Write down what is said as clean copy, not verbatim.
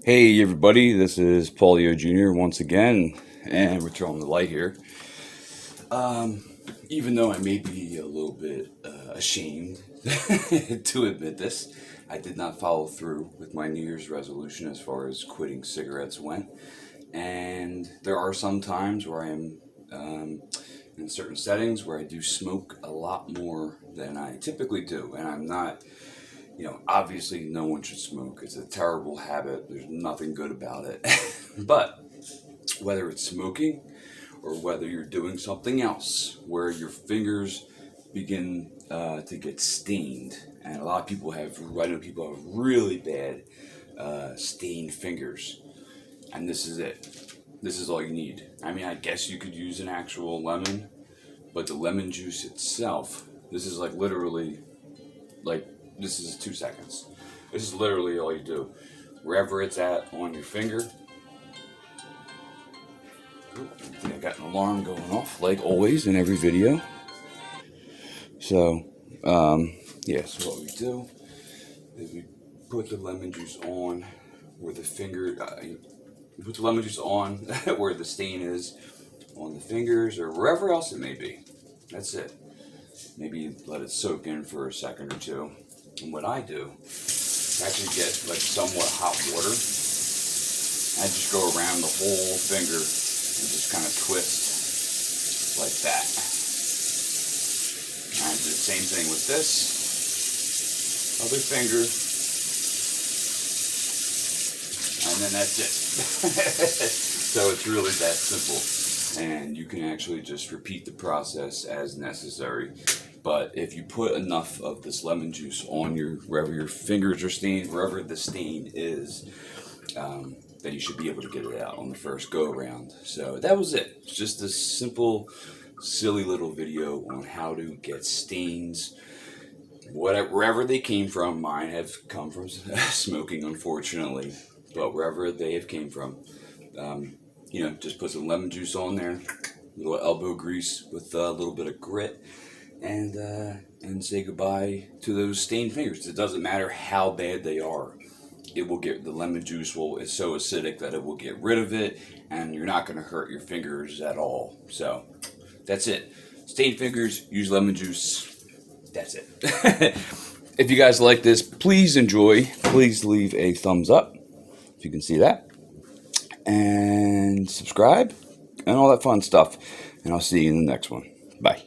Hey everybody, this is Paulio Jr. once again, and we're throwing the light here. Even though I may be a little bit ashamed to admit this, I did not follow through with my New Year's resolution as far as quitting cigarettes went. And there are some times where I am in certain settings where I do smoke a lot more than I typically do, and I'm not. Obviously, no one should smoke. It's a terrible habit. There's nothing good about it. But whether it's smoking or whether you're doing something else where your fingers begin to get stained, and a lot of people have, I know people have really bad stained fingers, and this is it. This is all you need. I mean, I guess you could use an actual lemon, but the lemon juice itself, this is like literally, like, this is 2 seconds. This is literally all you do. Wherever it's at on your finger. I think I got an alarm going off, like always in every video. So, yeah, so what we do is we put the lemon juice on where the finger, we put the lemon juice on where the stain is on the fingers or wherever else it may be. That's it. Maybe let it soak in for a second or two. And what I do, I actually get like somewhat hot water. I just go around the whole finger and just kind of twist like that. And I do the same thing with this other finger. And then that's it. So it's really that simple. And you can actually just repeat the process as necessary. But if you put enough of this lemon juice on wherever your fingers are stained, wherever the stain is, then you should be able to get it out on the first go around. So that was it. It's just a simple, silly little video on how to get stains, wherever they came from. Mine have come from smoking, unfortunately, but wherever they have came from, just put some lemon juice on there, a little elbow grease with a little bit of grit. And say goodbye to those stained fingers. It doesn't matter how bad they are. It will get, the lemon juice is so acidic that it will get rid of it, and you're not going to hurt your fingers at all. So that's it. Stained fingers, use lemon juice. That's it. If you guys like this, please enjoy. Please leave a thumbs up if you can see that, and subscribe and all that fun stuff. And I'll see you in the next one. Bye.